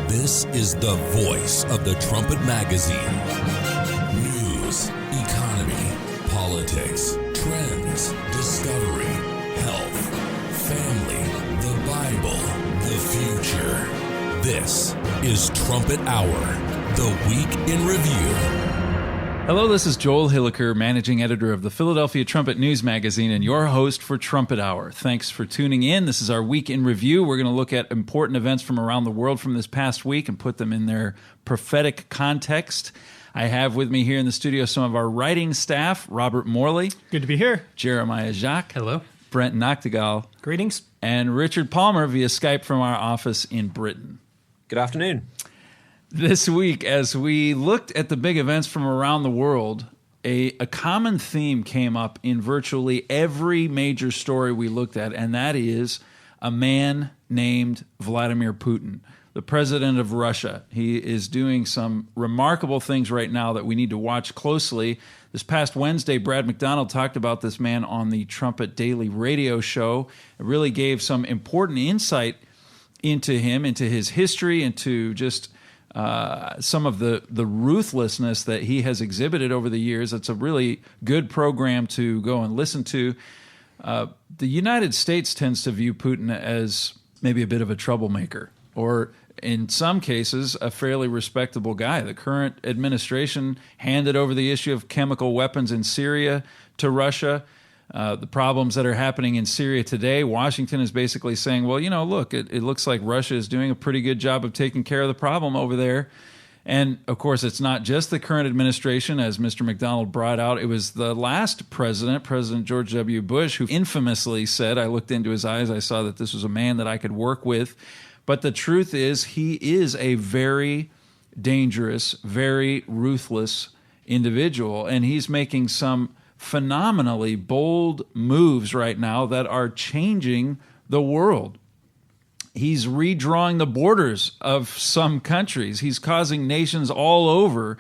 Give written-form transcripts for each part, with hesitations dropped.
This is the voice of the Trumpet Magazine. News, economy, politics, trends, discovery, health, family, the Bible, the future. This is Trumpet Hour, the Week in Review. Hello, this is Joel Hilliker, managing editor of the Philadelphia Trumpet News Magazine and your host for Trumpet Hour. Thanks for tuning in. This is our Week in Review. We're going to look at important events from around the world from this past week and put them in their prophetic context. I have with me here in the studio some of our writing staff, Robert Morley. Good to be here. Jeremiah Jacques. Hello. Brent Noctegal. Greetings. And Richard Palmer via Skype from our office in Britain. Good afternoon. This week, as we looked at the big events from around the world, a common theme came up in virtually every major story we looked at, and that is a man named Vladimir Putin, the president of Russia. He is doing some remarkable things right now that we need to watch closely. This past Wednesday, Brad McDonald talked about this man on the Trumpet Daily radio show. It really gave some important insight into him, into his history, into just some of the ruthlessness that he has exhibited over the years. It's a really good program to go and listen to. The United States tends to view Putin as maybe a bit of a troublemaker, or in some cases, a fairly respectable guy. The current administration handed over the issue of chemical weapons in Syria to Russia. The problems that are happening in Syria today, Washington is basically saying, well, you know, look, it looks like Russia is doing a pretty good job of taking care of the problem over there. And, of course, it's not just the current administration, as Mr. McDonald brought out. It was the last president, President George W. Bush, who infamously said, I looked into his eyes, I saw that this was a man that I could work with. But the truth is, he is a very dangerous, very ruthless individual, and he's making some phenomenally bold moves right now that are changing the world. He's redrawing the borders of some countries. He's causing nations all over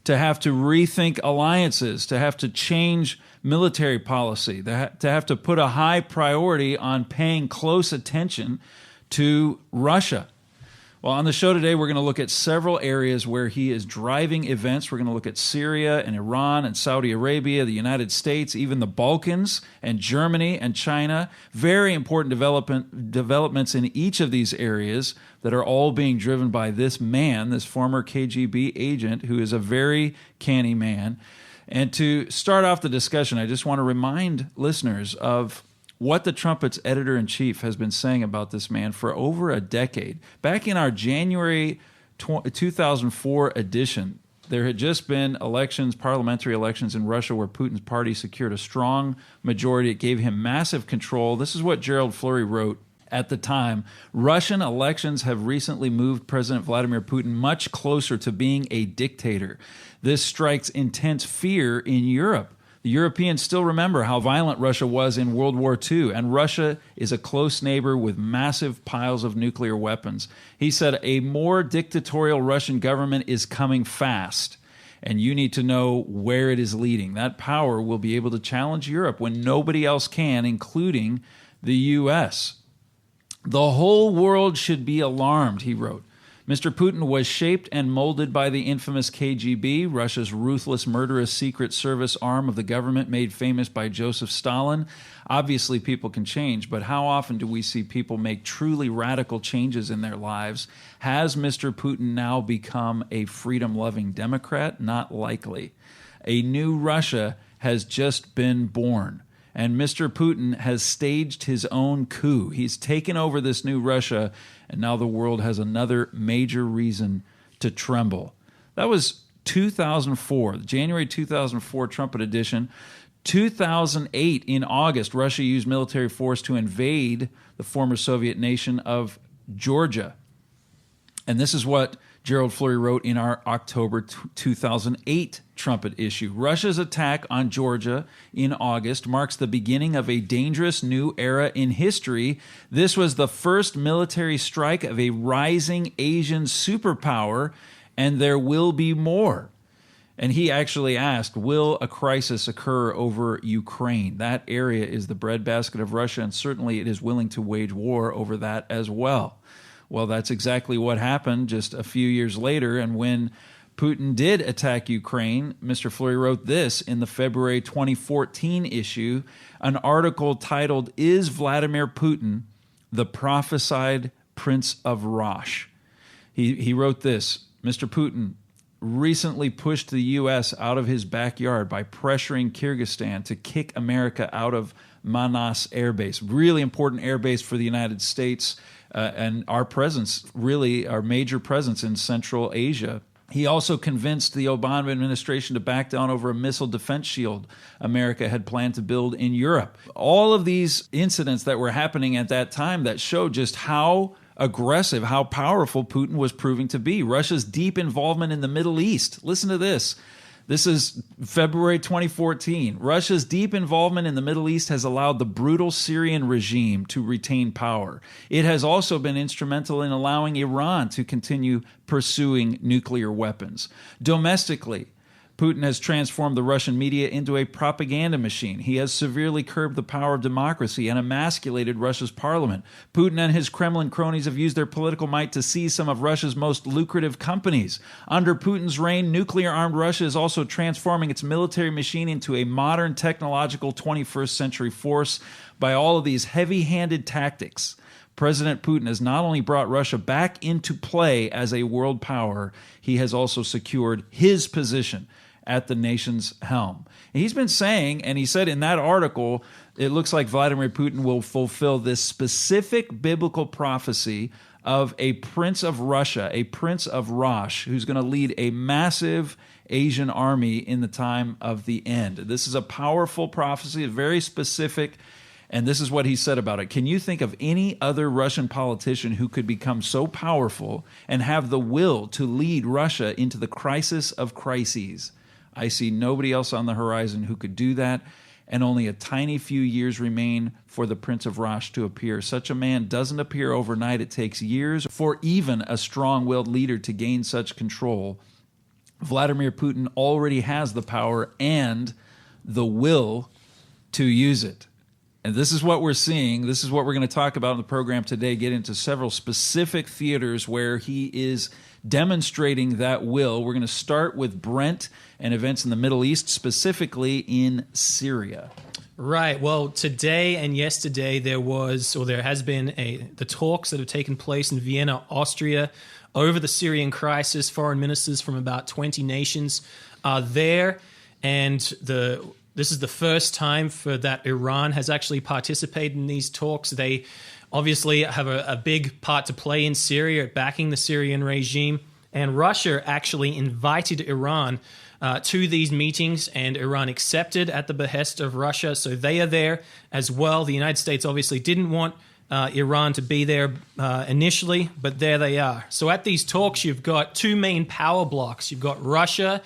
to have to rethink alliances, to have to change military policy, to have to put a high priority on paying close attention to Russia. Well, on the show today, we're going to look at several areas where he is driving events. We're going to look at Syria and Iran and Saudi Arabia, the United States, even the Balkans and Germany and China. Very important developments in each of these areas that are all being driven by this man, this former KGB agent, who is a very canny man. And to start off the discussion, I just want to remind listeners of what the Trumpet's editor-in-chief has been saying about this man for over a decade. Back in our January 2004 edition, there had just been elections, parliamentary elections in Russia, where Putin's party secured a strong majority. It gave him massive control. This is what Gerald Fleury wrote at the time. Russian elections have recently moved President Vladimir Putin much closer to being a dictator. This strikes intense fear in Europe. The Europeans still remember how violent Russia was in World War II, and Russia is a close neighbor with massive piles of nuclear weapons. He said, a more dictatorial Russian government is coming fast, and you need to know where it is leading. That power will be able to challenge Europe when nobody else can, including the U.S. The whole world should be alarmed, he wrote. Mr. Putin was shaped and molded by the infamous KGB, Russia's ruthless, murderous secret service arm of the government made famous by Joseph Stalin. Obviously, people can change, but how often do we see people make truly radical changes in their lives? Has Mr. Putin now become a freedom-loving Democrat? Not likely. A new Russia has just been born. And Mr. Putin has staged his own coup. He's taken over this new Russia, and now the world has another major reason to tremble. That was 2004, January 2004 Trumpet edition. 2008, in August, Russia used military force to invade the former Soviet nation of Georgia. And this is what Gerald Fleury wrote in our October 2008 Trumpet issue. Russia's attack on Georgia in August marks the beginning of a dangerous new era in history. This was the first military strike of a rising Asian superpower, and there will be more. And he actually asked, will a crisis occur over Ukraine? That area is the breadbasket of Russia, and certainly it is willing to wage war over that as well. Well, that's exactly what happened just a few years later. And when Putin did attack Ukraine, Mr. Fleury wrote this in the February 2014 issue, an article titled, "Is Vladimir Putin the Prophesied Prince of Rosh?" He wrote this: Mr. Putin recently pushed the U.S. out of his backyard by pressuring Kyrgyzstan to kick America out of Manas Air Base, really important air base for the United States and our presence, really our major presence in Central Asia. He also convinced the Obama administration to back down over a missile defense shield America had planned to build in Europe. All of these incidents that were happening at that time that showed just how aggressive, how powerful Putin was proving to be. Russia's deep involvement in the Middle East. Listen to this. This is February 2014. Russia's deep involvement in the Middle East has allowed the brutal Syrian regime to retain power. It has also been instrumental in allowing Iran to continue pursuing nuclear weapons. Domestically, Putin has transformed the Russian media into a propaganda machine. He has severely curbed the power of democracy and emasculated Russia's parliament. Putin and his Kremlin cronies have used their political might to seize some of Russia's most lucrative companies. Under Putin's reign, nuclear-armed Russia is also transforming its military machine into a modern technological 21st century force by all of these heavy-handed tactics. President Putin has not only brought Russia back into play as a world power, he has also secured his position at the nation's helm. And he's been saying, and he said in that article, it looks like Vladimir Putin will fulfill this specific biblical prophecy of a prince of Russia, a prince of Rosh, who's going to lead a massive Asian army in the time of the end. This is a powerful prophecy, very specific, and this is what he said about it. Can you think of any other Russian politician who could become so powerful and have the will to lead Russia into the crisis of crises? I see nobody else on the horizon who could do that, and only a tiny few years remain for the Prince of Rosh to appear. Such a man doesn't appear overnight. It takes years for even a strong-willed leader to gain such control. Vladimir Putin already has the power and the will to use it. And this is what we're seeing. This is what we're going to talk about in the program today, get into several specific theaters where he is demonstrating that will. We're going to start with Brent and events in the Middle East, specifically in Syria. Right. Well, today and yesterday there has been the talks that have taken place in Vienna, Austria, over the Syrian crisis. Foreign ministers from about 20 nations are there, and this is the first time for that Iran has actually participated in these talks. They obviously have a big part to play in Syria, at backing the Syrian regime. And Russia actually invited Iran to these meetings, and Iran accepted at the behest of Russia. So they are there as well. The United States obviously didn't want Iran to be there initially, but there they are. So at these talks, you've got two main power blocks. You've got Russia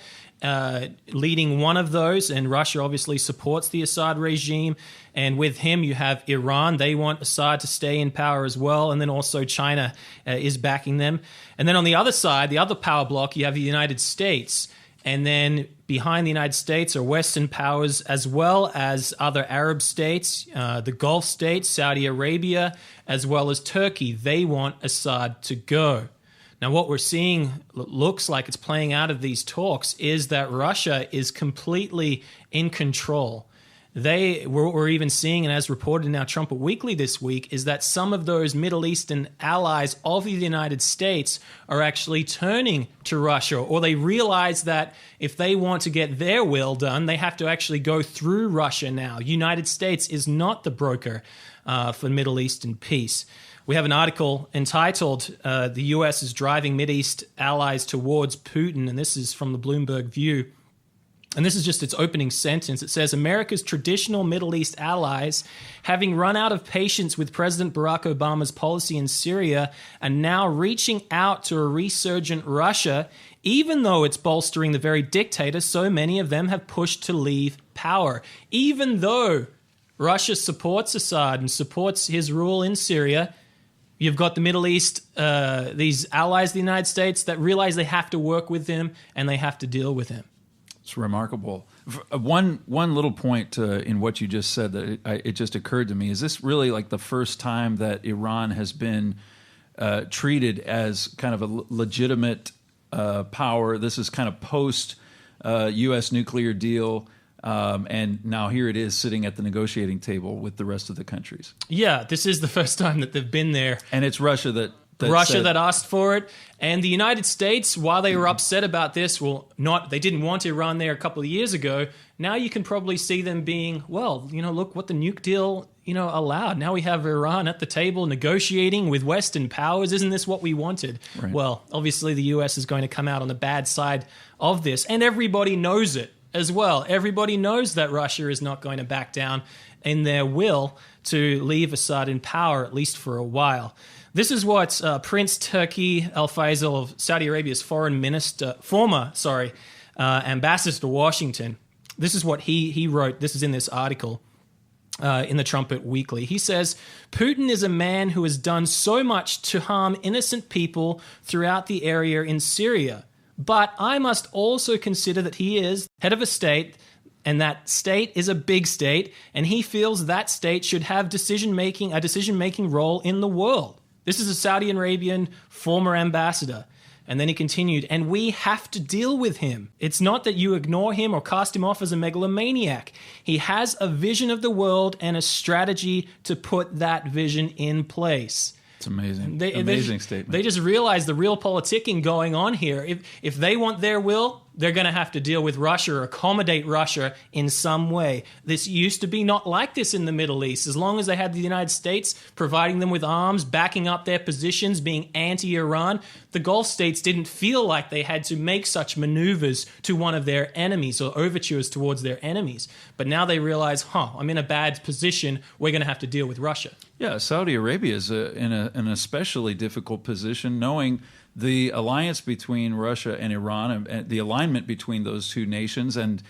leading one of those, and Russia obviously supports the Assad regime. And with him, you have Iran. They want Assad to stay in power as well. And then also China is backing them. And then on the other side, the other power block, you have the United States. And then behind the United States are Western powers as well as other Arab states, the Gulf states, Saudi Arabia, as well as Turkey. They want Assad to go. Now, what we're seeing looks like it's playing out of these talks is that Russia is completely in control. We're even seeing, and as reported in our Trumpet Weekly this week, is that some of those Middle Eastern allies of the United States are actually turning to Russia, or they realize that if they want to get their will done, they have to actually go through Russia now. United States is not the broker for Middle Eastern peace. We have an article entitled, The U.S. is Driving Mideast Allies Towards Putin, and this is from the Bloomberg View. And this is just its opening sentence. It says, America's traditional Middle East allies, having run out of patience with President Barack Obama's policy in Syria, are now reaching out to a resurgent Russia, even though it's bolstering the very dictator so many of them have pushed to leave power. Even though Russia supports Assad and supports his rule in Syria, you've got the Middle East, these allies of the United States that realize they have to work with him and they have to deal with him. It's remarkable. One little point in what you just said that it just occurred to me. Is this really like the first time that Iran has been treated as kind of a legitimate power. This is kind of post U.S. nuclear deal. And now here it is sitting at the negotiating table with the rest of the countries. Yeah, this is the first time that they've been there. And it's Russia that asked for it. And the United States, while they were upset about this, they didn't want Iran there a couple of years ago. Now you can probably see them being, look what the nuke deal, allowed. Now we have Iran at the table negotiating with Western powers. Isn't this what we wanted? Right. Well, obviously the US is going to come out on the bad side of this. And everybody knows it as well. Everybody knows that Russia is not going to back down in their will to leave Assad in power, at least for a while. This is what Prince Turki Al Faisal of Saudi Arabia's former ambassador to Washington. This is what he wrote. This is in this article in the Trumpet Weekly. He says, Putin is a man who has done so much to harm innocent people throughout the area in Syria. But I must also consider that he is head of a state, and that state is a big state, and he feels that state should have a decision-making role in the world. This is a Saudi Arabian former ambassador. And then he continued, and we have to deal with him. It's not that you ignore him or cast him off as a megalomaniac. He has a vision of the world and a strategy to put that vision in place. It's amazing. Amazing statement. They just realize the real politicking going on here. If they want their will, they're going to have to deal with Russia or accommodate Russia in some way. This used to be not like this in the Middle East. As long as they had the United States providing them with arms, backing up their positions, being anti-Iran, the Gulf states didn't feel like they had to make such maneuvers to one of their enemies or overtures towards their enemies. But now they realize, I'm in a bad position. We're going to have to deal with Russia. Yeah, Saudi Arabia is in an especially difficult position, knowing the alliance between Russia and Iran and the alignment between those two nations, and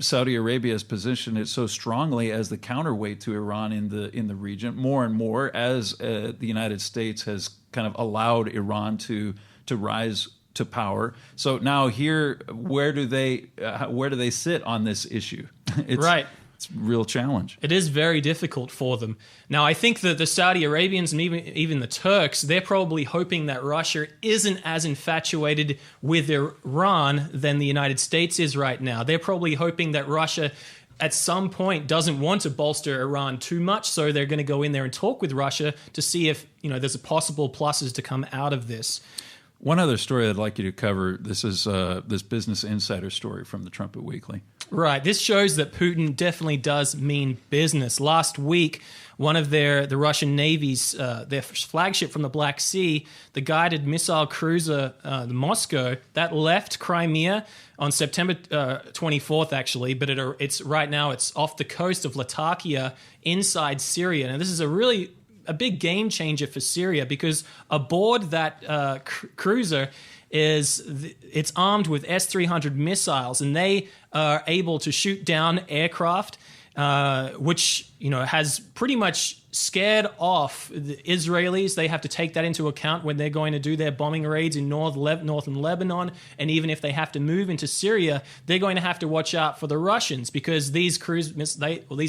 Saudi Arabia has positioned it so strongly as the counterweight to Iran in the region, more and more as the United States has kind of allowed Iran to rise to power. So now here, where do they sit on this issue? Right. It's a real challenge. It is very difficult for them. Now, I think that the Saudi Arabians and even the Turks, they're probably hoping that Russia isn't as infatuated with Iran than the United States is right now. They're probably hoping that Russia at some point doesn't want to bolster Iran too much, so they're going to go in there and talk with Russia to see if there's a possible pluses to come out of this. One other story I'd like you to cover, this is this Business Insider story from the Trumpet Weekly. Right. This shows that Putin definitely does mean business. Last week, one of the Russian Navy's, their flagship from the Black Sea, the guided missile cruiser, the Moscow, that left Crimea on September 24th, actually, but it's right now, it's off the coast of Latakia inside Syria. Now, this is a big game changer for Syria because aboard that cruiser it's armed with S-300 missiles, and they are able to shoot down aircraft, which has pretty much scared off the Israelis. They have to take that into account when they're going to do their bombing raids in northern Lebanon, and even if they have to move into Syria, they're going to have to watch out for the Russians because these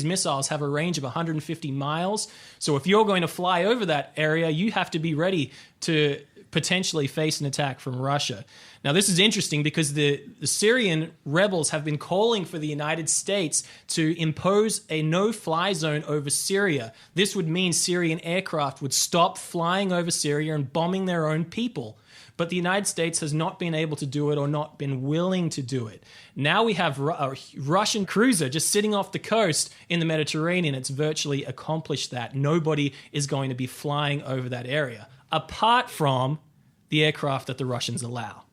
missiles have a range of 150 miles. So if you're going to fly over that area, you have to be ready to potentially face an attack from Russia. Now, this is interesting because the Syrian rebels have been calling for the United States to impose a no-fly zone over Syria. This would mean Syrian aircraft would stop flying over Syria and bombing their own people. But the United States has not been able to do it or not been willing to do it. Now we have a Russian cruiser just sitting off the coast in the Mediterranean. It's virtually accomplished that. Nobody is going to be flying over that area, apart from the aircraft that the Russians allow.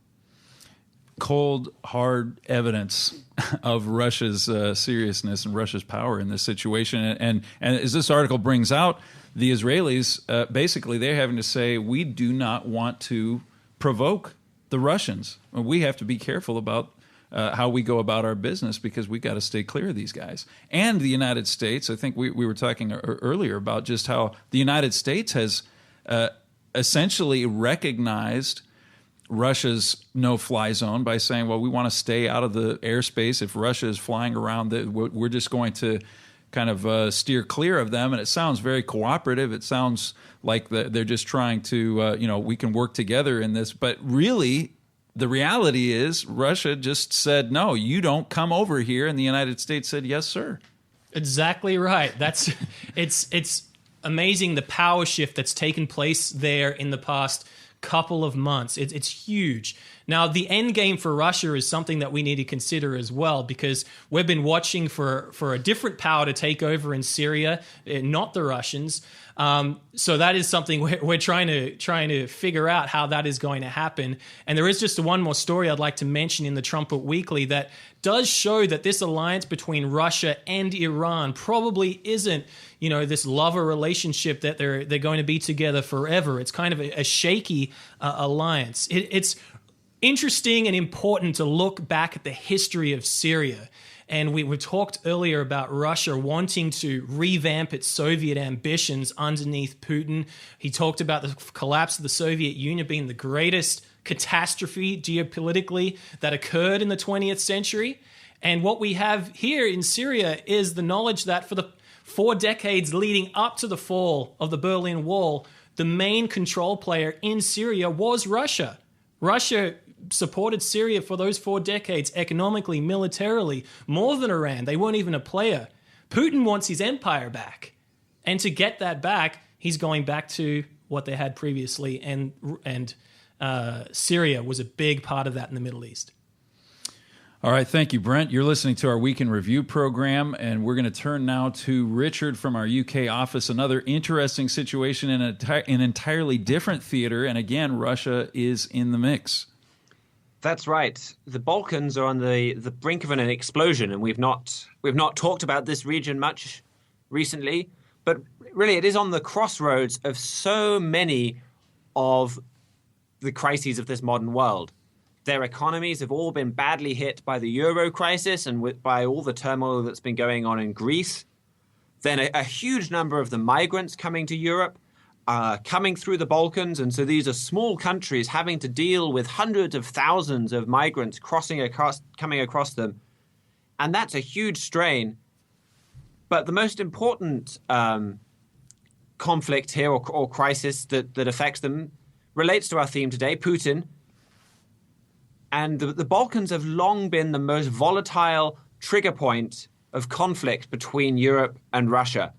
Cold, hard evidence of Russia's seriousness and Russia's power in this situation. And as this article brings out, the Israelis, basically they're having to say, we do not want to provoke the Russians. We have to be careful about how we go about our business because we got to stay clear of these guys. And the United States, I think we were talking earlier about just how the United States has essentially recognized Russia's no-fly zone by saying, well, we want to stay out of the airspace. If Russia is flying around, we're just going to kind of steer clear of them. And it sounds very cooperative. It sounds like they're just trying to, we can work together in this. But really, the reality is Russia just said, no, you don't come over here. And the United States said, yes, sir. Exactly right. It's amazing the power shift that's taken place there in the past couple of months. It's huge. Now, the end game for Russia is something that we need to consider as well, because we've been watching for a different power to take over in Syria, not the Russians. So that is something we're trying to figure out how that is going to happen. And there is just one more story I'd like to mention in the Trumpet Weekly that does show that this alliance between Russia and Iran probably isn't, this lover relationship that they're going to be together forever. It's kind of a shaky alliance. It's interesting and important to look back at the history of Syria. And we talked earlier about Russia wanting to revamp its Soviet ambitions underneath Putin. He talked about the collapse of the Soviet Union being the greatest catastrophe geopolitically that occurred in the 20th century. And what we have here in Syria is the knowledge that for the 4 decades leading up to the fall of the Berlin Wall, the main control player in Syria was Russia. Russia supported Syria for those 4 decades, economically, militarily, more than Iran. They weren't even a player. Putin wants his empire back. And to get that back, he's going back to what they had previously. And Syria was a big part of that in the Middle East. All right, thank you, Brent. You're listening to our Week in Review program, and we're going to turn now to Richard from our UK office. Another interesting situation in an entirely different theater, and again, Russia is in the mix. That's right. The Balkans are on the brink of an explosion, and we've not talked about this region much recently, but really it is on the crossroads of so many of the crises of this modern world. Their economies have all been badly hit by the euro crisis and by all the turmoil that's been going on in Greece. Then a huge number of the migrants coming to Europe coming through the Balkans. And so these are small countries having to deal with hundreds of thousands of migrants coming across them. And that's a huge strain. But the most important conflict here or crisis that affects them relates to our theme today, Putin. And the Balkans have long been the most volatile trigger point of conflict between Europe and Russia.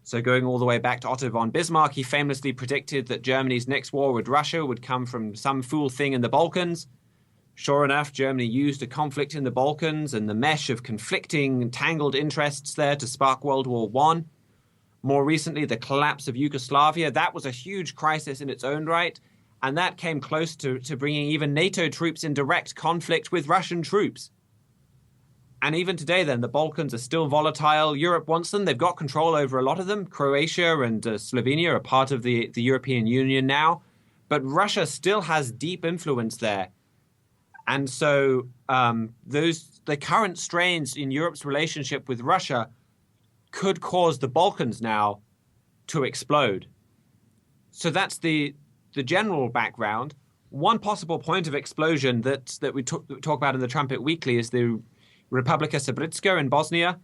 So going all the way back to Otto von Bismarck, he famously predicted that Germany's next war with Russia would come from some fool thing in the Balkans. Sure enough, Germany used a conflict in the Balkans and the mesh of conflicting, tangled interests there to spark World War I. More recently, the collapse of Yugoslavia. That was a huge crisis in its own right. And that came close to bringing even NATO troops in direct conflict with Russian troops. And even today, then, the Balkans are still volatile. Europe wants them. They've got control over a lot of them. Croatia and Slovenia are part of the European Union now. But Russia still has deep influence there. And so the current strains in Europe's relationship with Russia could cause the Balkans now to explode. So that's the general background. One possible point of explosion that we talk about in the Trumpet Weekly is the Republika Srpska in Bosnia.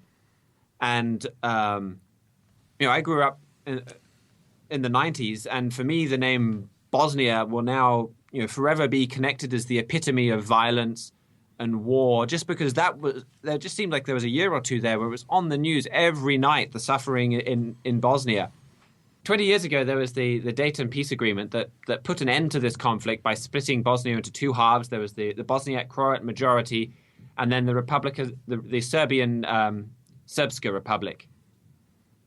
And, I grew up in the 90s, and for me, the name Bosnia will now, forever be connected as the epitome of violence and war, just because there just seemed like there was a year or two there where it was on the news every night, the suffering in Bosnia. 20 years ago, there was the Dayton Peace Agreement that put an end to this conflict by splitting Bosnia into two halves. There was the Bosniak Croat majority, and then the Serbian Srpska Republic.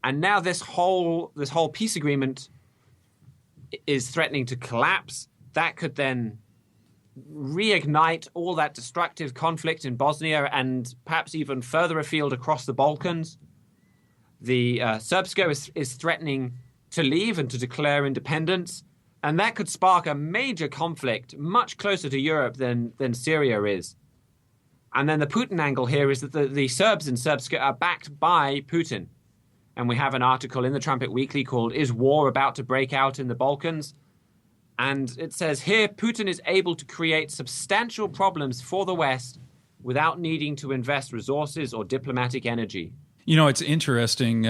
And now this whole peace agreement is threatening to collapse. That could then reignite all that destructive conflict in Bosnia and perhaps even further afield across the Balkans. The Srpska is threatening to leave and to declare independence, and that could spark a major conflict much closer to Europe than Syria is. And then the Putin angle here is that the Serbs in Srpska are backed by Putin. And we have an article in the Trumpet Weekly called "Is War About to Break Out in the Balkans?" And it says here, Putin is able to create substantial problems for the West without needing to invest resources or diplomatic energy. You know, it's interesting,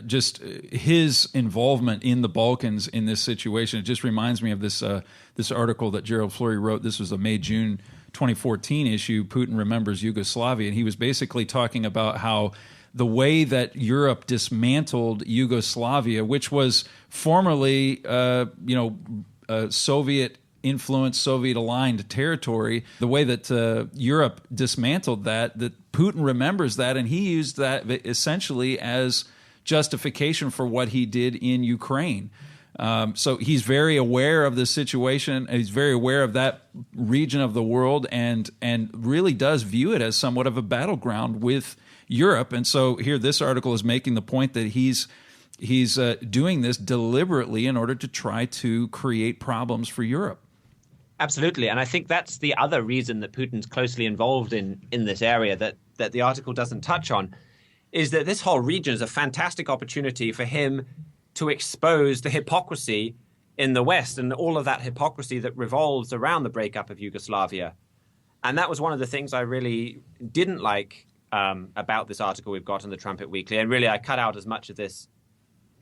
just his involvement in the Balkans in this situation. It just reminds me of this article that Gerald Fleury wrote. This was a May-June 2014 issue, Putin Remembers Yugoslavia, and he was basically talking about how the way that Europe dismantled Yugoslavia, which was formerly, Soviet-influenced, Soviet-aligned territory, the way that Europe dismantled that Putin remembers that, and he used that essentially as justification for what he did in Ukraine. So he's very aware of the situation. He's very aware of that region of the world, and really does view it as somewhat of a battleground with Europe. And so here, this article is making the point that he's doing this deliberately in order to try to create problems for Europe. Absolutely, and I think that's the other reason that Putin's closely involved in this area that the article doesn't touch on, is that this whole region is a fantastic opportunity for him to expose the hypocrisy in the West and all of that hypocrisy that revolves around the breakup of Yugoslavia. And that was one of the things I really didn't like about this article we've got in the Trumpet Weekly. And really, I cut out as much of this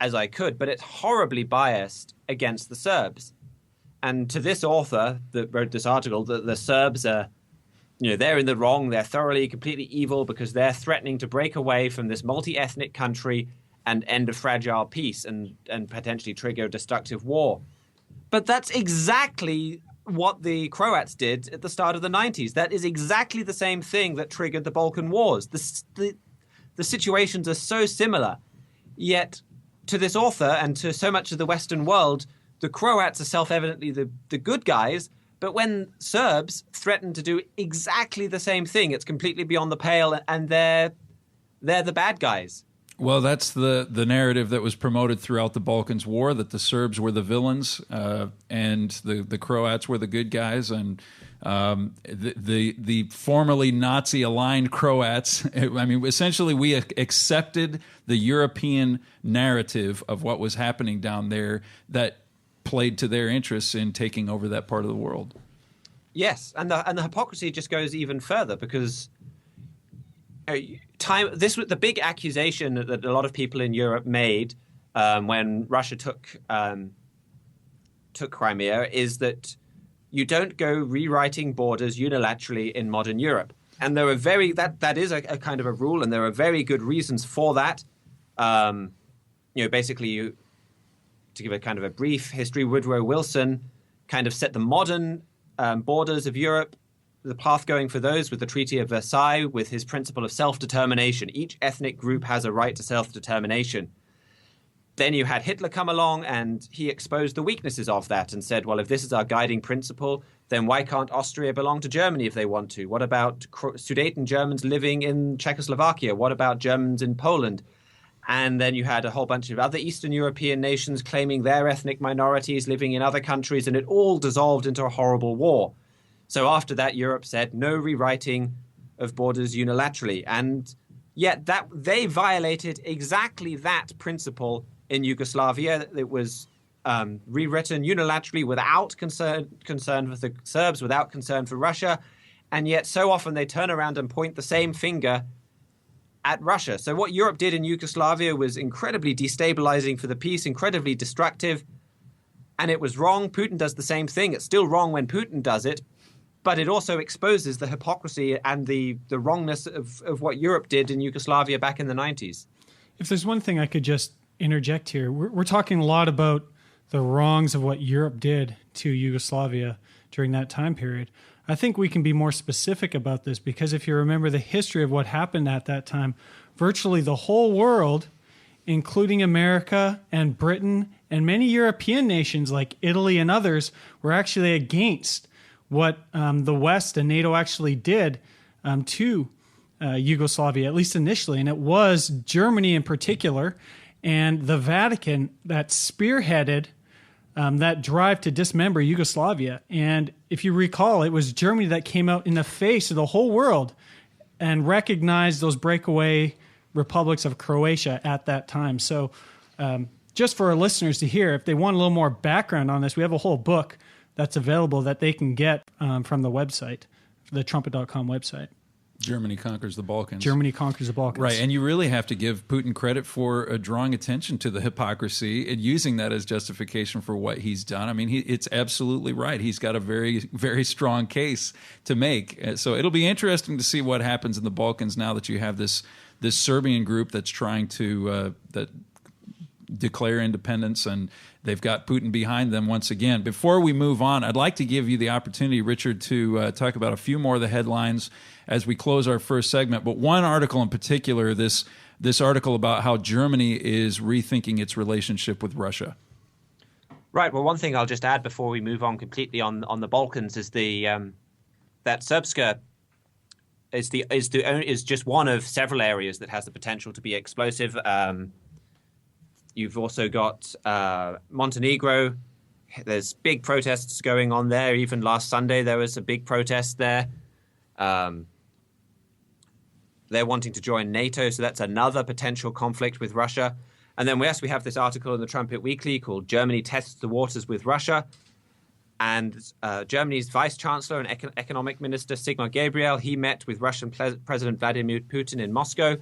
as I could, but it's horribly biased against the Serbs. And to this author that wrote this article, the Serbs are, they're in the wrong. They're thoroughly, completely evil because they're threatening to break away from this multi-ethnic country and end a fragile peace and potentially trigger a destructive war. But that's exactly what the Croats did at the start of the 90s. That is exactly the same thing that triggered the Balkan Wars. The situations are so similar. Yet to this author and to so much of the Western world, the Croats are self-evidently the good guys. But when Serbs threaten to do exactly the same thing, it's completely beyond the pale, and they're the bad guys. Well, that's the narrative that was promoted throughout the Balkans War, that the Serbs were the villains and the Croats were the good guys, and the formerly Nazi-aligned Croats. I mean, essentially, we accepted the European narrative of what was happening down there that played to their interests in taking over that part of the world. Yes, and the hypocrisy just goes even further because this was the big accusation that a lot of people in Europe made when Russia took Crimea is that you don't go rewriting borders unilaterally in modern Europe, and there are that is a kind of a rule, and there are very good reasons for that. Basically, to give a kind of a brief history, Woodrow Wilson kind of set the modern borders of Europe, the path going for those with the Treaty of Versailles, with his principle of self-determination. Each ethnic group has a right to self-determination. Then you had Hitler come along, and he exposed the weaknesses of that and said, well, if this is our guiding principle, then why can't Austria belong to Germany if they want to? What about Sudeten Germans living in Czechoslovakia? What about Germans in Poland? And then you had a whole bunch of other Eastern European nations claiming their ethnic minorities living in other countries, and it all dissolved into a horrible war. So after that, Europe said no rewriting of borders unilaterally. And yet that they violated exactly that principle in Yugoslavia. It was rewritten unilaterally without concern for the Serbs, without concern for Russia. And yet so often they turn around and point the same finger at Russia. So what Europe did in Yugoslavia was incredibly destabilizing for the peace, incredibly destructive, and it was wrong. Putin does the same thing. It's still wrong when Putin does it, but it also exposes the hypocrisy and the wrongness of what Europe did in Yugoslavia back in the 90s. If there's one thing I could just interject here, we're talking a lot about the wrongs of what Europe did to Yugoslavia during that time period. I think we can be more specific about this because if you remember the history of what happened at that time, virtually the whole world, including America and Britain and many European nations like Italy and others, were actually against what the West and NATO actually did to Yugoslavia, at least initially. And it was Germany in particular and the Vatican that spearheaded that drive to dismember Yugoslavia. And if you recall, it was Germany that came out in the face of the whole world and recognized those breakaway republics of Croatia at that time. So just for our listeners to hear, if they want a little more background on this, we have a whole book that's available that they can get from the website, the trumpet.com website. Germany conquers the Balkans. Germany conquers the Balkans. Right, and you really have to give Putin credit for drawing attention to the hypocrisy and using that as justification for what he's done. I mean, it's absolutely right. He's got a very, very strong case to make. So it'll be interesting to see what happens in the Balkans now that you have this Serbian group that's trying to declare independence, and they've got Putin behind them once again. Before we move on, I'd like to give you the opportunity, Richard, to talk about a few more of the headlines as we close our first segment. But one article in particular, this article about how Germany is rethinking its relationship with Russia. Right. Well, one thing I'll just add before we move on completely on the Balkans is that Srpska is just one of several areas that has the potential to be explosive. You've also got Montenegro. There's big protests going on there. Even last Sunday, there was a big protest there. They're wanting to join NATO, so that's another potential conflict with Russia. And then, yes, we have this article in the Trumpet Weekly called Germany Tests the Waters with Russia. And Germany's Vice Chancellor and Economic Minister Sigmar Gabriel, he met with Russian President Vladimir Putin in Moscow.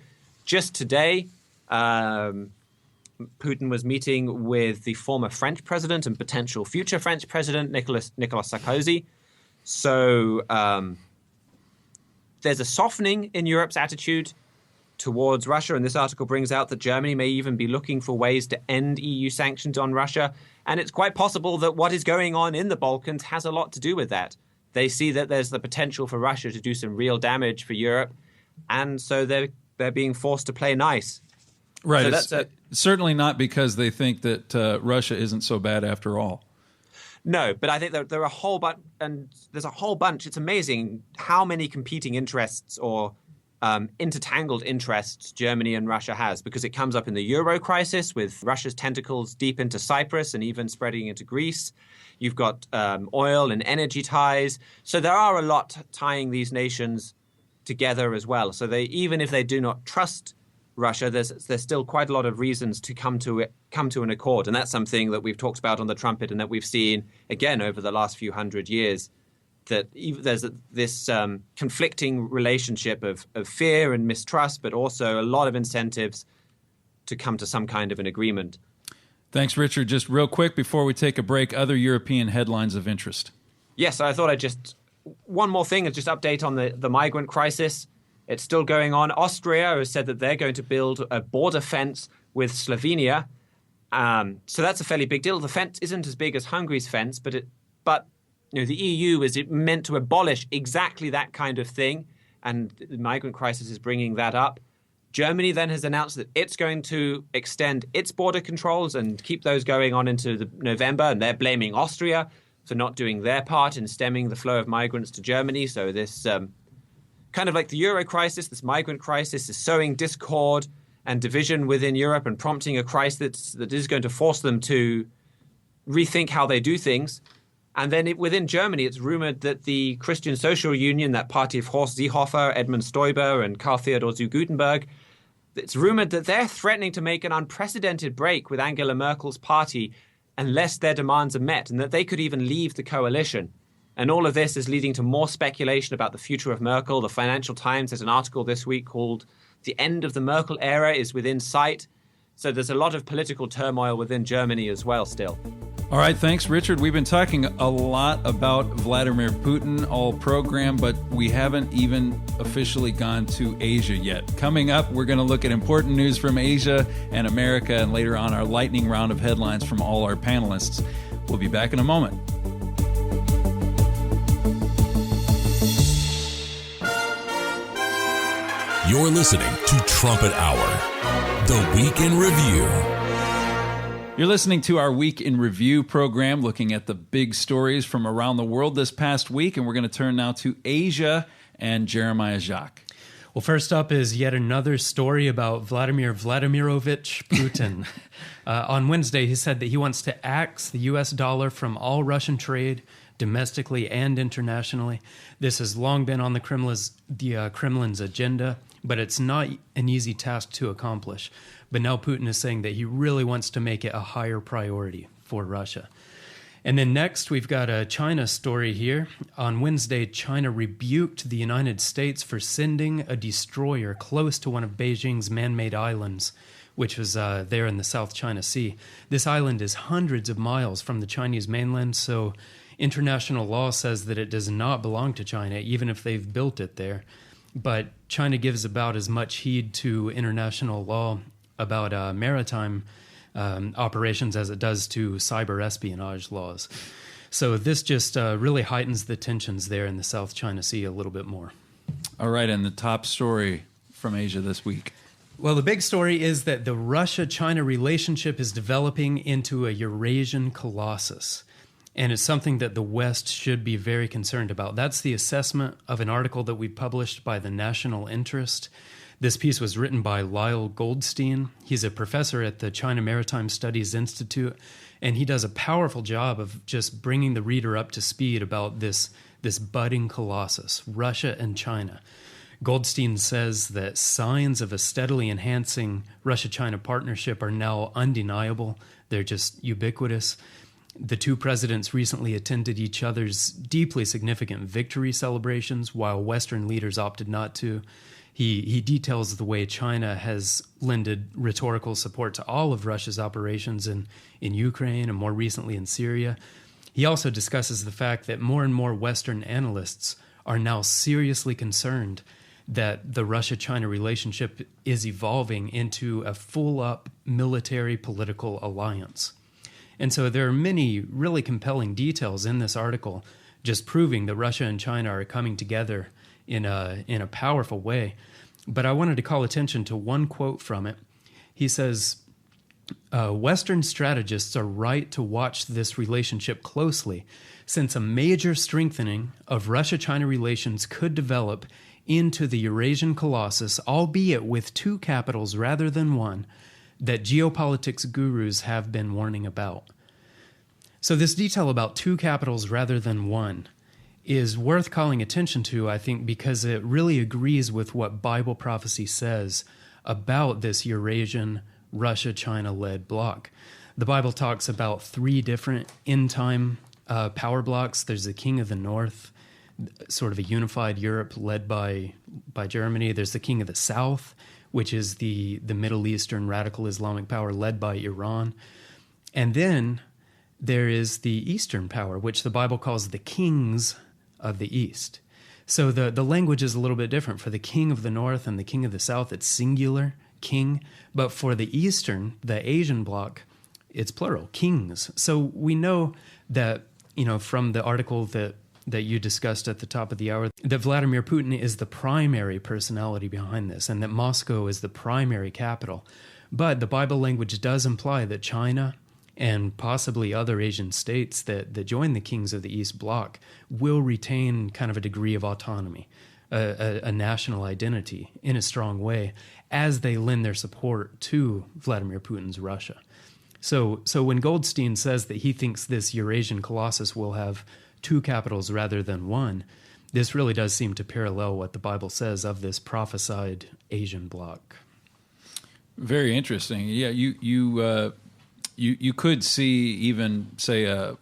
Just today, Putin was meeting with the former French president and potential future French president, Nicolas Sarkozy. So there's a softening in Europe's attitude towards Russia, and this article brings out that Germany may even be looking for ways to end EU sanctions on Russia. And it's quite possible that what is going on in the Balkans has a lot to do with that. They see that there's the potential for Russia to do some real damage for Europe, and so they're being forced to play nice. Right. So that's certainly not because they think that Russia isn't so bad after all. No, but I think there are a whole bunch, and there's a whole bunch. It's amazing how many competing interests or intertangled interests Germany and Russia has, because it comes up in the Euro crisis with Russia's tentacles deep into Cyprus and even spreading into Greece. You've got oil and energy ties. So there are a lot tying these nations together as well. So even if they do not trust Russia, there's still quite a lot of reasons to come to an accord, and that's something that we've talked about on the Trumpet, and that we've seen again over the last few hundred years. That there's this conflicting relationship of fear and mistrust, but also a lot of incentives to come to some kind of an agreement. Thanks, Richard. Just real quick before we take a break, other European headlines of interest. Yes, I thought one more thing is just update on the migrant crisis. It's still going on. Austria has said that they're going to build a border fence with Slovenia. So that's a fairly big deal. The fence isn't as big as Hungary's fence, but the EU is meant to abolish exactly that kind of thing, and the migrant crisis is bringing that up. Germany then has announced that it's going to extend its border controls and keep those going on into November, and they're blaming Austria for not doing their part in stemming the flow of migrants to Germany. So this kind of like the Euro crisis, this migrant crisis is sowing discord and division within Europe and prompting a crisis that is going to force them to rethink how they do things. And then within Germany, it's rumored that the Christian Social Union, that party of Horst Seehofer, Edmund Stoiber, and Karl Theodor zu Gutenberg, it's rumored that they're threatening to make an unprecedented break with Angela Merkel's party unless their demands are met, and that they could even leave the coalition. And all of this is leading to more speculation about the future of Merkel. The Financial Times has an article this week called "The End of the Merkel Era is Within Sight." So there's a lot of political turmoil within Germany as well still. All right, thanks, Richard. We've been talking a lot about Vladimir Putin all program, but we haven't even officially gone to Asia yet. Coming up, we're going to look at important news from Asia and America, and later on our lightning round of headlines from all our panelists. We'll be back in a moment. You're listening to Trumpet Hour, the Week in Review. You're listening to our Week in Review program, looking at the big stories from around the world this past week, and we're going to turn now to Asia and Jeremiah Jacques. Well, first up is yet another story about Vladimir Vladimirovich Putin. On Wednesday, he said that he wants to axe the U.S. dollar from all Russian trade, domestically and internationally. This has long been on the Kremlin's agenda, but it's not an easy task to accomplish. But now Putin is saying that he really wants to make it a higher priority for Russia. And then next, we've got a China story here. On Wednesday, China rebuked the United States for sending a destroyer close to one of Beijing's man-made islands, which was there in the South China Sea. This island is hundreds of miles from the Chinese mainland, so international law says that it does not belong to China, even if they've built it there. But China gives about as much heed to international law about maritime operations as it does to cyber espionage laws. So this just really heightens the tensions there in the South China Sea a little bit more. All right, and the top story from Asia this week. Well, the big story is that the Russia-China relationship is developing into a Eurasian colossus. And it's something that the West should be very concerned about. That's the assessment of an article that we published by the National Interest. This piece was written by Lyle Goldstein. He's a professor at the China Maritime Studies Institute, and he does a powerful job of just bringing the reader up to speed about this budding colossus, Russia and China. Goldstein says that signs of a steadily enhancing Russia-China partnership are now undeniable. They're just ubiquitous. The two presidents recently attended each other's deeply significant victory celebrations, while Western leaders opted not to. He details the way China has lended rhetorical support to all of Russia's operations in Ukraine and more recently in Syria. He also discusses the fact that more and more Western analysts are now seriously concerned that the Russia-China relationship is evolving into a full-up military political alliance. And so there are many really compelling details in this article just proving that Russia and China are coming together in a powerful way. But I wanted to call attention to one quote from it. He says, Western strategists are right to watch this relationship closely, since a major strengthening of Russia-China relations could develop into the Eurasian colossus, albeit with two capitals rather than one, that geopolitics gurus have been warning about. So this detail about two capitals rather than one is worth calling attention to, I think, because it really agrees with what Bible prophecy says about this Eurasian Russia-China-led bloc. The Bible talks about three different end-time power blocs. There's the King of the North, sort of a unified Europe led by Germany. There's the King of the South, which is the Middle Eastern radical Islamic power led by Iran. And then there is the Eastern power, which the Bible calls the kings of the East. So the language is a little bit different. For the King of the North and the King of the South, it's singular, king. But for the Eastern, the Asian bloc, it's plural, kings. So we know that, from the article that you discussed at the top of the hour, that Vladimir Putin is the primary personality behind this and that Moscow is the primary capital. But the Bible language does imply that China and possibly other Asian states that join the Kings of the East bloc will retain kind of a degree of autonomy, a national identity in a strong way as they lend their support to Vladimir Putin's Russia. So when Goldstein says that he thinks this Eurasian colossus will have two capitals rather than one, this really does seem to parallel what the Bible says of this prophesied Asian bloc. Very interesting. Yeah, you could see even, say, a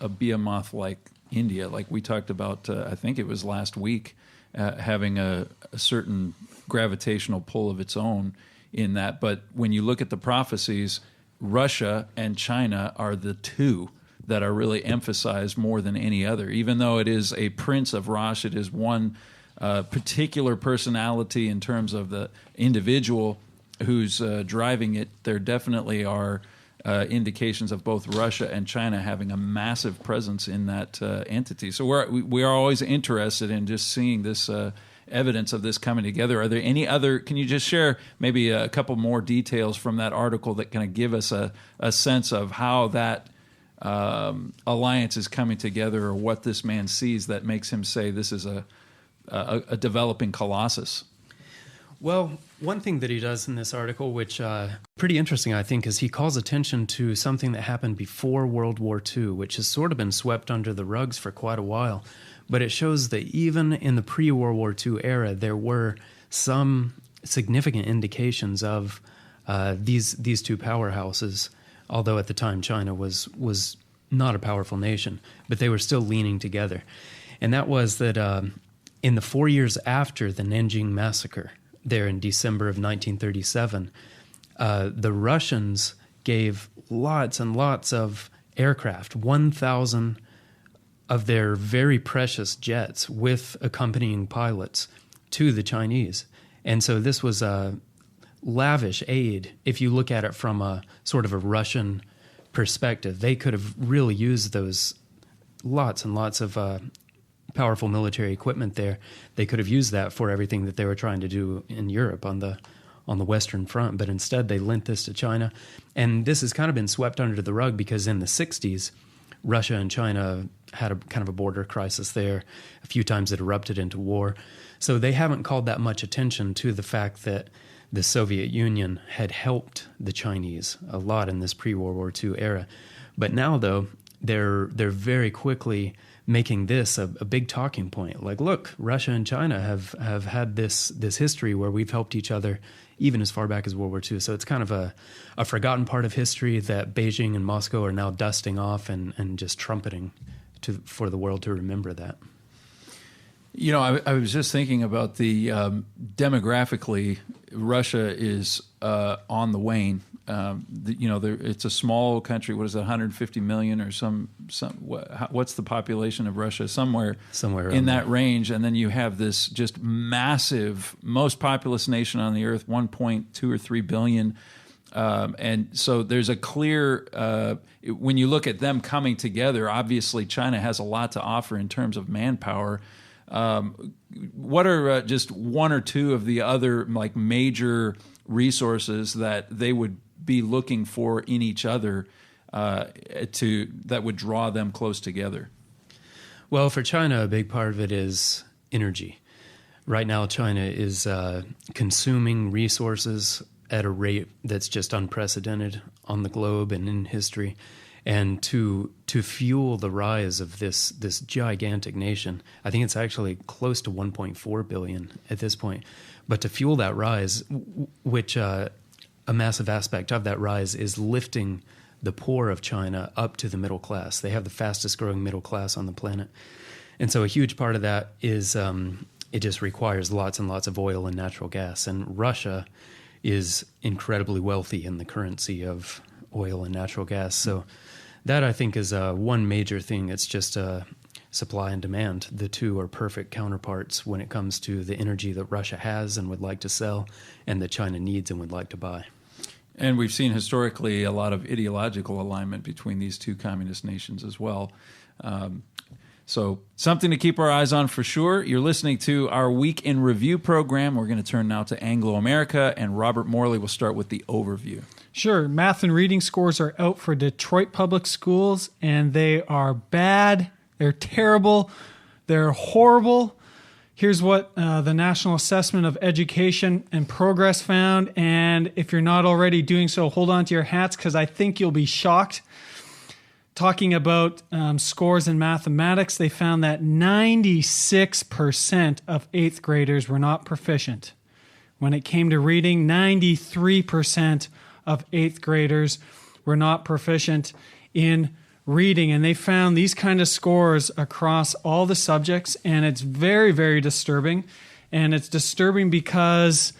behemoth like India, like we talked about, I think it was last week, having a certain gravitational pull of its own in that. But when you look at the prophecies, Russia and China are the two that are really emphasized more than any other. Even though it is a prince of Rosh, it is one particular personality in terms of the individual who's driving it, there definitely are indications of both Russia and China having a massive presence in that entity. So we are always interested in just seeing this evidence of this coming together. Are there any other, can you just share maybe a couple more details from that article that kind of give us a sense of how that alliance is coming together, or what this man sees that makes him say this is a developing colossus? Well, one thing that he does in this article, which pretty interesting, I think, is he calls attention to something that happened before World War II, which has sort of been swept under the rugs for quite a while. But it shows that even in the pre-World War II era, there were some significant indications of these two powerhouses, although at the time China was not a powerful nation, but they were still leaning together. And that was that in the 4 years after the Nanjing massacre, there in December of 1937, the Russians gave lots and lots of aircraft, 1,000 of their very precious jets with accompanying pilots to the Chinese. And so this was a lavish aid if you look at it from a sort of a Russian perspective. They could have really used those lots and lots of powerful military equipment there. They could have used that for everything that they were trying to do in Europe on the Western Front, but instead they lent this to China. And this has kind of been swept under the rug because in the 60s, Russia and China had a kind of a border crisis there. A few times it erupted into war. So they haven't called that much attention to the fact that the Soviet Union had helped the Chinese a lot in this pre-World War II era. But now, though, they're very quickly making this a big talking point. Like, look, Russia and China have had this history where we've helped each other even as far back as World War II. So it's kind of a forgotten part of history that Beijing and Moscow are now dusting off and just trumpeting for the world to remember that. You know, I was just thinking about the demographically, Russia is on the wane. It's a small country. What is it, 150 million or what's the population of Russia? Somewhere in that range. And then you have this just massive, most populous nation on the earth, 1.2 or 3 billion. And so there's a clear, when you look at them coming together, obviously China has a lot to offer in terms of manpower. What are just one or two of the other like major resources that they would be looking for in each other that would draw them close together? Well, for China, a big part of it is energy. Right now, China is consuming resources at a rate that's just unprecedented on the globe and in history. And to fuel the rise of this gigantic nation, I think it's actually close to 1.4 billion at this point. But to fuel that rise, which a massive aspect of that rise is lifting the poor of China up to the middle class. They have the fastest growing middle class on the planet. And so a huge part of that is it just requires lots and lots of oil and natural gas. And Russia is incredibly wealthy in the currency of oil and natural gas. So that, I think, is one major thing. It's just supply and demand. The two are perfect counterparts when it comes to the energy that Russia has and would like to sell and that China needs and would like to buy. And we've seen historically a lot of ideological alignment between these two communist nations as well. So something to keep our eyes on for sure. You're listening to our Week in Review program. We're going to turn now to Anglo-America, and Robert Morley will start with the overview. Sure. Math and reading scores are out for Detroit Public Schools, and they are bad. They're terrible. They're horrible. Here's what the National Assessment of Education and Progress found, and if you're not already doing so, hold on to your hats because I think you'll be shocked. Talking about scores in mathematics, they found that 96% of 8th graders were not proficient. When it came to reading, 93% of 8th graders were not proficient in reading. And they found these kind of scores across all the subjects, and it's very, very disturbing. And it's disturbing because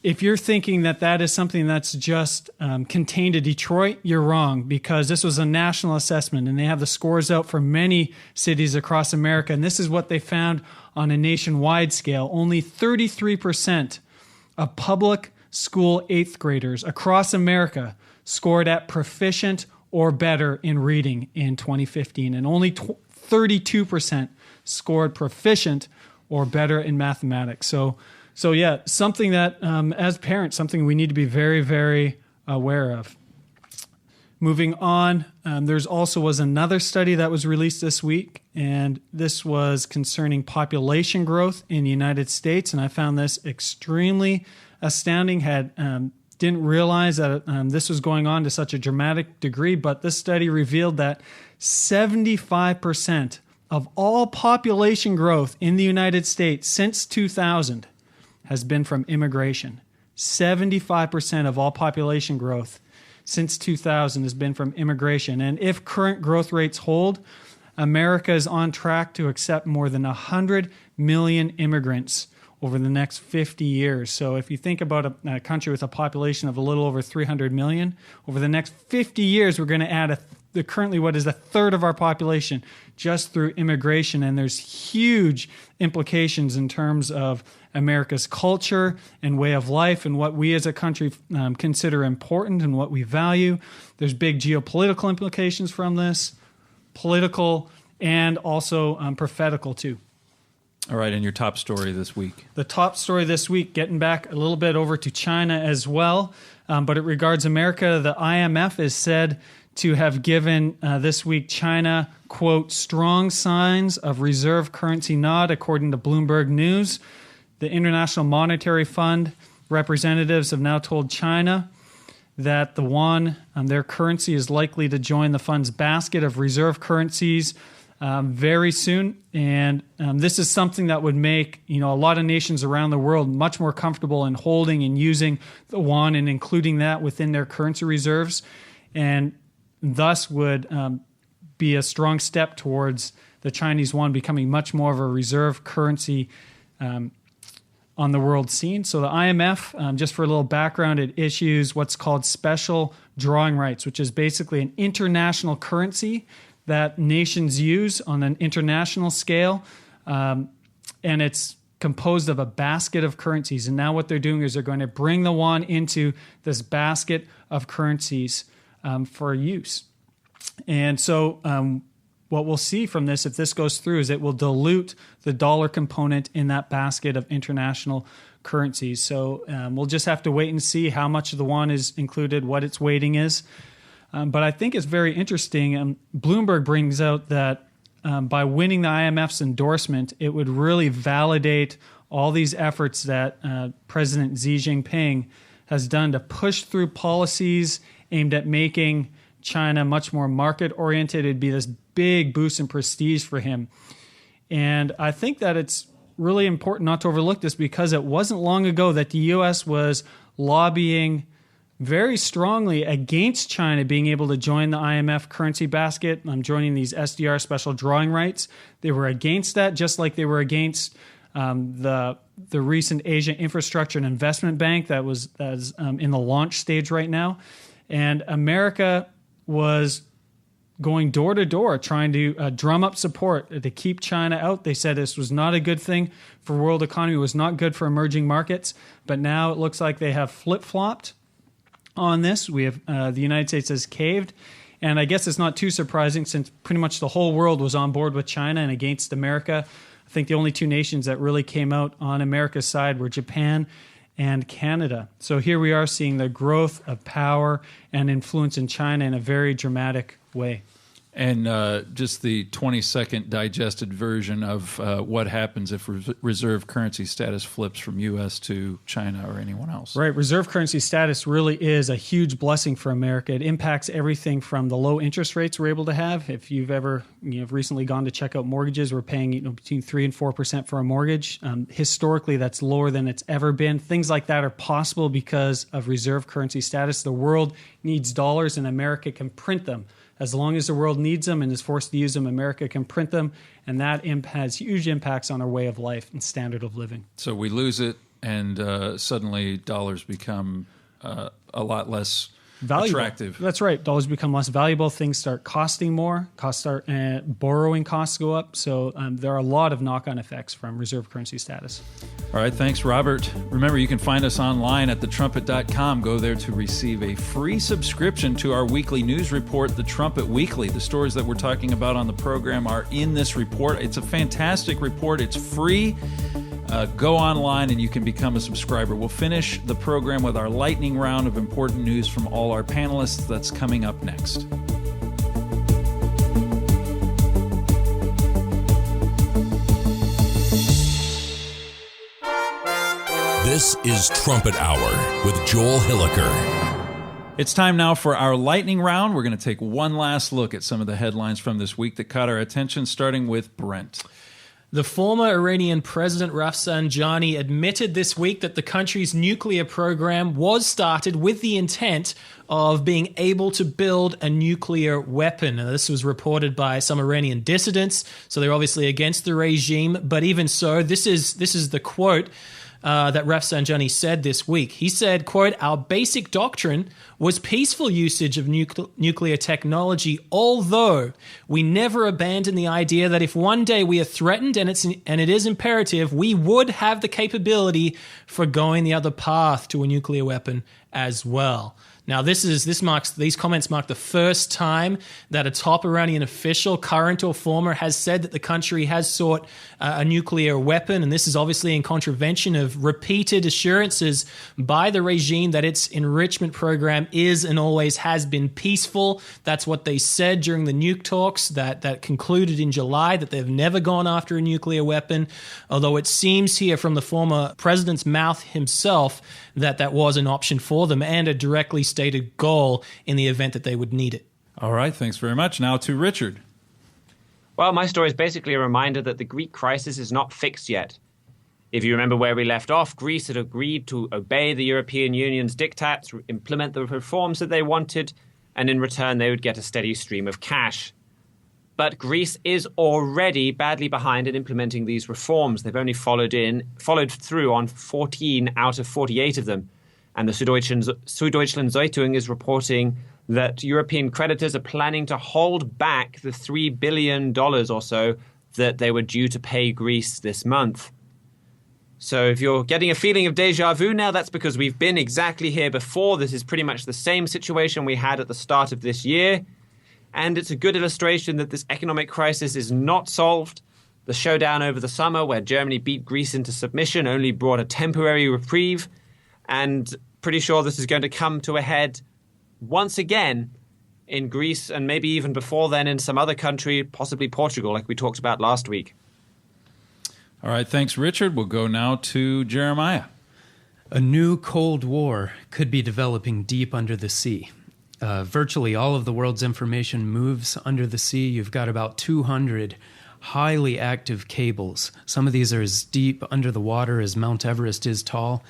if you're thinking that that is something that's just contained to Detroit, you're wrong, because this was a national assessment and they have the scores out for many cities across America. And this is what they found on a nationwide scale. Only 33% of public school 8th graders across America scored at proficient or better in reading in 2015. And only 32% scored proficient or better in mathematics. So yeah, something that, as parents, something we need to be very, very aware of. Moving on, there's also was another study that was released this week, and this was concerning population growth in the United States, and I found this extremely astounding. Didn't realize that this was going on to such a dramatic degree, but this study revealed that 75% of all population growth in the United States since 2000 has been from immigration. 75% of all population growth since 2000 has been from immigration. And if current growth rates hold, America is on track to accept more than 100 million immigrants over the next 50 years. So if you think about a country with a population of a little over 300 million, over the next 50 years, we're going to add currently what is a third of our population just through immigration. And there's huge implications in terms of America's culture and way of life and what we as a country consider important and what we value. There's big geopolitical implications from this, political and also prophetical too. All right, and your top story this week. The top story this week, getting back a little bit over to China as well, but it regards America. The IMF is said to have given this week China, quote, strong signs of reserve currency nod, according to Bloomberg News. The International Monetary Fund representatives have now told China that the yuan, their currency, is likely to join the fund's basket of reserve currencies very soon. And this is something that would make a lot of nations around the world much more comfortable in holding and using the yuan and including that within their currency reserves, and thus would be a strong step towards the Chinese yuan becoming much more of a reserve currency on the world scene. So the IMF, just for a little background, it issues what's called special drawing rights, which is basically an international currency that nations use on an international scale. And it's composed of a basket of currencies. And now what they're doing is they're going to bring the yuan into this basket of currencies for use. And so what we'll see from this, if this goes through, is it will dilute the dollar component in that basket of international currencies. So we'll just have to wait and see how much of the yuan is included, what its weighting is. But I think it's very interesting. Bloomberg brings out that by winning the IMF's endorsement, it would really validate all these efforts that President Xi Jinping has done to push through policies aimed at making China much more market-oriented. It'd be this big boost in prestige for him. And I think that it's really important not to overlook this, because it wasn't long ago that the U.S. was lobbying very strongly against China being able to join the IMF currency basket, joining these SDR special drawing rights. They were against that, just like they were against the recent Asia Infrastructure and Investment Bank that was in the launch stage right now. And America was going door to door trying to drum up support to keep China out. They said this was not a good thing for world economy, was not good for emerging markets. But now it looks like they have flip-flopped on this. We have the United States has caved. And I guess it's not too surprising, since pretty much the whole world was on board with China and against America. I think the only two nations that really came out on America's side were Japan and Canada. So here we are seeing the growth of power and influence in China in a very dramatic way. And just the 20-second digested version of what happens if reserve currency status flips from U.S. to China or anyone else. Right. Reserve currency status really is a huge blessing for America. It impacts everything from the low interest rates we're able to have. If you've ever recently gone to check out mortgages, we're paying between 3% and 4% for a mortgage. Historically, that's lower than it's ever been. Things like that are possible because of reserve currency status. The world needs dollars, and America can print them. As long as the world needs them and is forced to use them, America can print them, and that has huge impacts on our way of life and standard of living. So we lose it, and suddenly dollars become a lot less valuable. Attractive. That's right. Dollars become less valuable. Things start costing more. Borrowing costs go up. So there are a lot of knock-on effects from reserve currency status. All right. Thanks, Robert. Remember, you can find us online at thetrumpet.com. Go there to receive a free subscription to our weekly news report, The Trumpet Weekly. The stories that we're talking about on the program are in this report. It's a fantastic report. It's free. Go online and you can become a subscriber. We'll finish the program with our lightning round of important news from all our panelists. That's coming up next. This is Trumpet Hour with Joel Hilliker. It's time now for our lightning round. We're going to take one last look at some of the headlines from this week that caught our attention, starting with Brent. The former Iranian President Rafsanjani admitted this week that the country's nuclear program was started with the intent of being able to build a nuclear weapon. Now, this was reported by some Iranian dissidents, so they're obviously against the regime. But even so, this is the quote that Rafsanjani said this week. He said, quote, "Our basic doctrine was peaceful usage of nuclear technology, although we never abandoned the idea that if one day we are threatened and it is imperative, we would have the capability for going the other path to a nuclear weapon as well." Now, these comments mark the first time that a top Iranian official, current or former, has said that the country has sought a nuclear weapon, and this is obviously in contravention of repeated assurances by the regime that its enrichment program is and always has been peaceful. That's what they said during the nuke talks that concluded in July, that they've never gone after a nuclear weapon, although it seems here from the former president's mouth himself that was an option for them and a directly stated goal in the event that they would need it. All right, thanks very much. Now to Richard. Well, my story is basically a reminder that the Greek crisis is not fixed yet. If you remember where we left off, Greece had agreed to obey the European Union's diktats, implement the reforms that they wanted, and in return they would get a steady stream of cash. But Greece is already badly behind in implementing these reforms. They've only followed through on 14 out of 48 of them. And the Süddeutschland Zeitung is reporting that European creditors are planning to hold back the $3 billion or so that they were due to pay Greece this month. So if you're getting a feeling of déjà vu now, that's because we've been exactly here before. This is pretty much the same situation we had at the start of this year. And it's a good illustration that this economic crisis is not solved. The showdown over the summer, where Germany beat Greece into submission, only brought a temporary reprieve. And pretty sure this is going to come to a head once again in Greece, and maybe even before then in some other country, possibly Portugal, like we talked about last week. All right, thanks, Richard. We'll go now to Jeremiah. A new Cold War could be developing deep under the sea. Virtually all of the world's information moves under the sea. You've got about 200 highly active cables. Some of these are as deep under the water as Mount Everest is tall.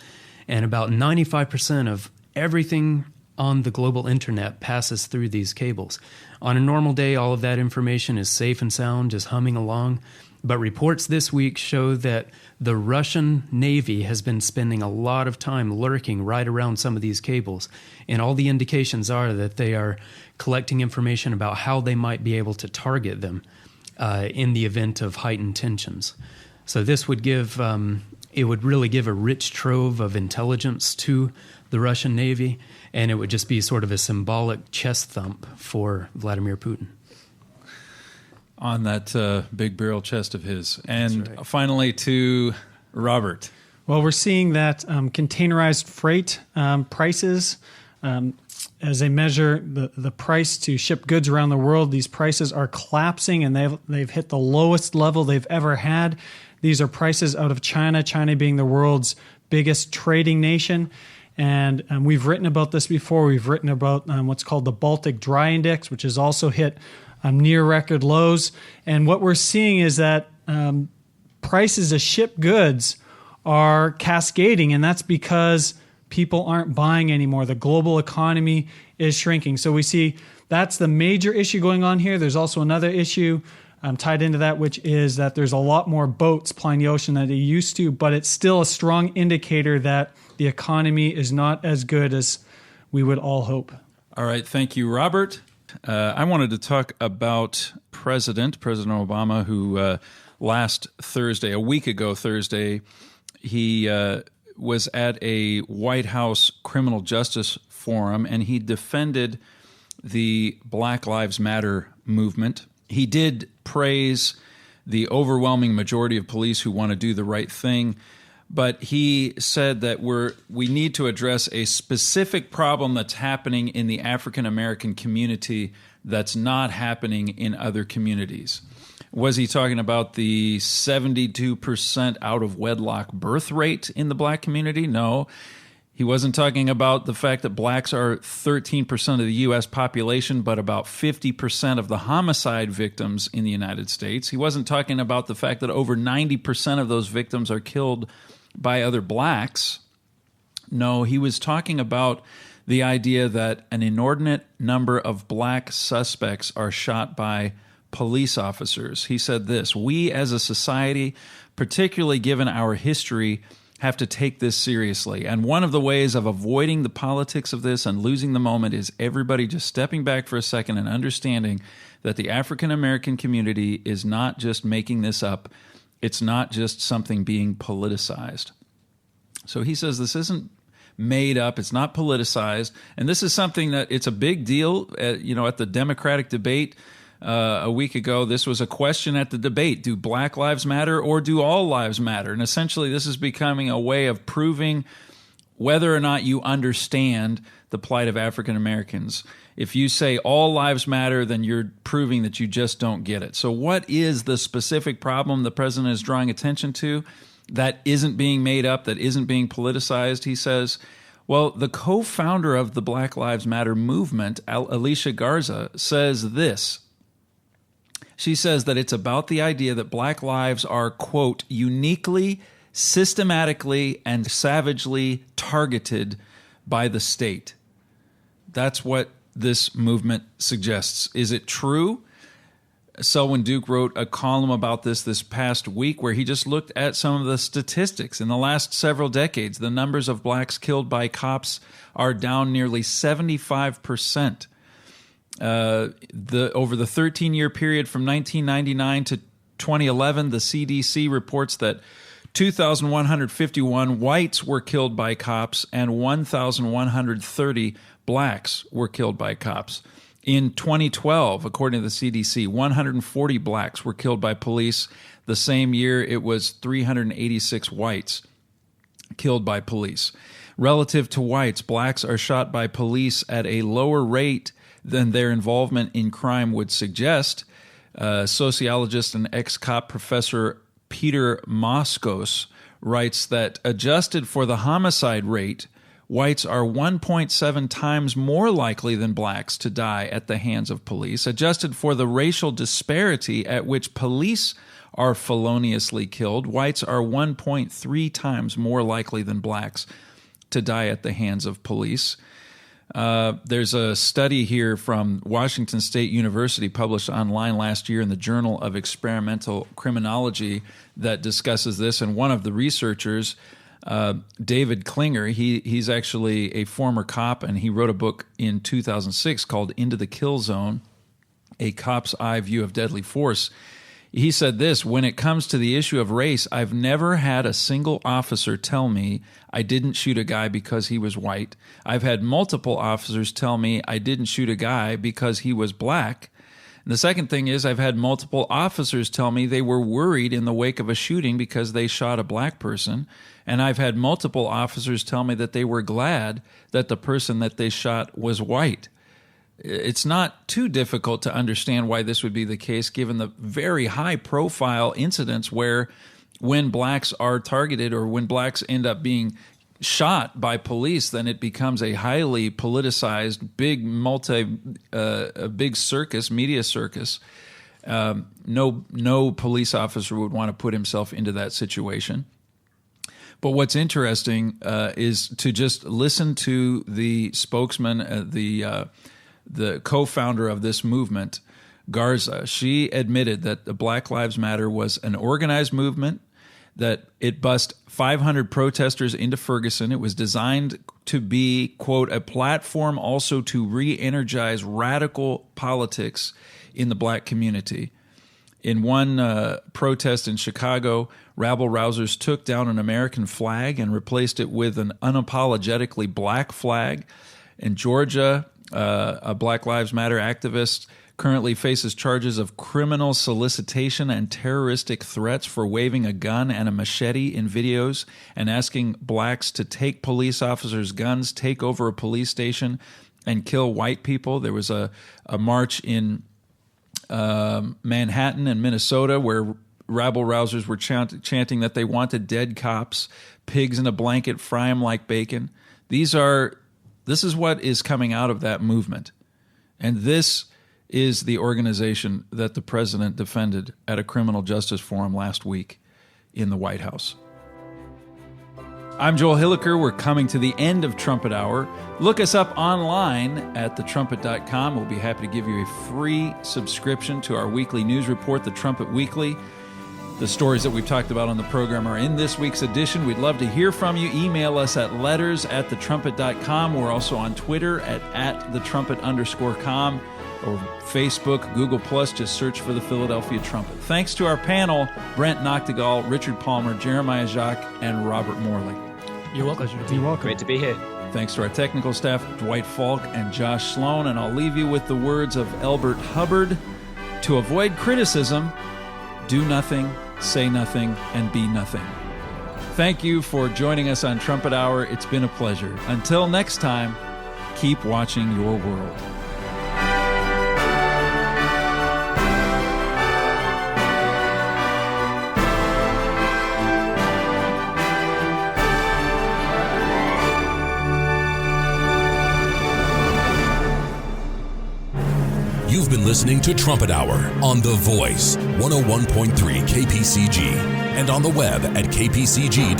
And about 95% of everything on the global internet passes through these cables. On a normal day, all of that information is safe and sound, just humming along. But reports this week show that the Russian Navy has been spending a lot of time lurking right around some of these cables. And all the indications are that they are collecting information about how they might be able to target them in the event of heightened tensions. So this would it would really give a rich trove of intelligence to the Russian Navy, and it would just be sort of a symbolic chest thump for Vladimir Putin. On that big barrel chest of his. And right. Finally to Robert. Well, we're seeing that containerized freight prices, as they measure the price to ship goods around the world, these prices are collapsing, and they've hit the lowest level they've ever had. These are prices out of China, China being the world's biggest trading nation. And we've written about this before. We've written about what's called the Baltic Dry Index, which has also hit near record lows. And what we're seeing is that prices of shipped goods are cascading, and that's because people aren't buying anymore. The global economy is shrinking. So we see that's the major issue going on here. There's also another issue tied into that, which is that there's a lot more boats plying the ocean than they used to, but it's still a strong indicator that the economy is not as good as we would all hope. All right, thank you, Robert. I wanted to talk about President Obama, who last Thursday, a week ago Thursday, he was at a White House criminal justice forum, and he defended the Black Lives Matter movement. He did praise the overwhelming majority of police who want to do the right thing, but he said that we need to address a specific problem that's happening in the African American community that's not happening in other communities. Was he talking about the 72% out of wedlock birth rate in the black community? No. He wasn't talking about the fact that blacks are 13% of the U.S. population, but about 50% of the homicide victims in the United States. He wasn't talking about the fact that over 90% of those victims are killed by other blacks. No, he was talking about the idea that an inordinate number of black suspects are shot by police officers. He said this: "We as a society, particularly given our history, have to take this seriously. And one of the ways of avoiding the politics of this and losing the moment is everybody just stepping back for a second and understanding that the African American community is not just making this up. It's not just something being politicized." So he says this isn't made up. It's not politicized. And this is something that it's a big deal. At the Democratic debate a week ago, this was a question at the debate: do Black lives matter or do all lives matter? And essentially, this is becoming a way of proving whether or not you understand the plight of African Americans. If you say all lives matter, then you're proving that you just don't get it. So what is the specific problem the president is drawing attention to that isn't being made up, that isn't being politicized? He says, well, the co-founder of the Black Lives Matter movement, Alicia Garza, says this. She says that it's about the idea that black lives are, quote, uniquely, systematically, and savagely targeted by the state. That's what this movement suggests. Is it true? Selwyn Duke wrote a column about this past week where he just looked at some of the statistics. In the last several decades, the numbers of blacks killed by cops are down nearly 75%. Over the 13-year period from 1999 to 2011, the CDC reports that 2,151 whites were killed by cops and 1,130 blacks were killed by cops. In 2012, according to the CDC, 140 blacks were killed by police. The same year, it was 386 whites killed by police. Relative to whites, blacks are shot by police at a lower rate than their involvement in crime would suggest. Sociologist and ex-cop Professor Peter Moskos writes that adjusted for the homicide rate, whites are 1.7 times more likely than blacks to die at the hands of police. Adjusted for the racial disparity at which police are feloniously killed, whites are 1.3 times more likely than blacks to die at the hands of police. There's a study here from Washington State University published online last year in the Journal of Experimental Criminology that discusses this. And one of the researchers, David Klinger, he's actually a former cop, and he wrote a book in 2006 called Into the Kill Zone, A Cop's Eye View of Deadly Force. He said this: when it comes to the issue of race, I've never had a single officer tell me I didn't shoot a guy because he was white. I've had multiple officers tell me I didn't shoot a guy because he was black. And the second thing is I've had multiple officers tell me they were worried in the wake of a shooting because they shot a black person. And I've had multiple officers tell me that they were glad that the person that they shot was white. It's not too difficult to understand why this would be the case, given the very high-profile incidents where when blacks are targeted or when blacks end up being shot by police, then it becomes a highly politicized, big circus, media circus. No police officer would want to put himself into that situation. But what's interesting is to just listen to the spokesman, the co-founder of this movement, Garza. She admitted that the Black Lives Matter was an organized movement, that it bussed 500 protesters into Ferguson. It was designed to be, quote, a platform also to re-energize radical politics in the black community. In one protest in Chicago, rabble-rousers took down an American flag and replaced it with an unapologetically black flag. In Georgia, a Black Lives Matter activist currently faces charges of criminal solicitation and terroristic threats for waving a gun and a machete in videos and asking blacks to take police officers' guns, take over a police station, and kill white people. There was a march in Manhattan and Minnesota where rabble-rousers were chanting that they wanted dead cops, pigs in a blanket, fry them like bacon. This is what is coming out of that movement. And this is the organization that the president defended at a criminal justice forum last week in the White House. I'm Joel Hilliker. We're coming to the end of Trumpet Hour. Look us up online at thetrumpet.com. We'll be happy to give you a free subscription to our weekly news report, The Trumpet Weekly. The stories that we've talked about on the program are in this week's edition. We'd love to hear from you. Email us at letters@thetrumpet.com. We're also on Twitter at @thetrumpet_com or Facebook, Google+. Just search for the Philadelphia Trumpet. Thanks to our panel, Brent Noctegal, Richard Palmer, Jeremiah Jacques, and Robert Morley. You're welcome. You're welcome. Great to be here. Thanks to our technical staff, Dwight Falk and Josh Sloan. And I'll leave you with the words of Elbert Hubbard. To avoid criticism, do nothing, say nothing, and be nothing. Thank you for joining us on Trumpet Hour. It's been a pleasure. Until next time, keep watching your world. You've been listening to Trumpet Hour on The Voice, 101.3 KPCG, and on the web at kpcg.fm.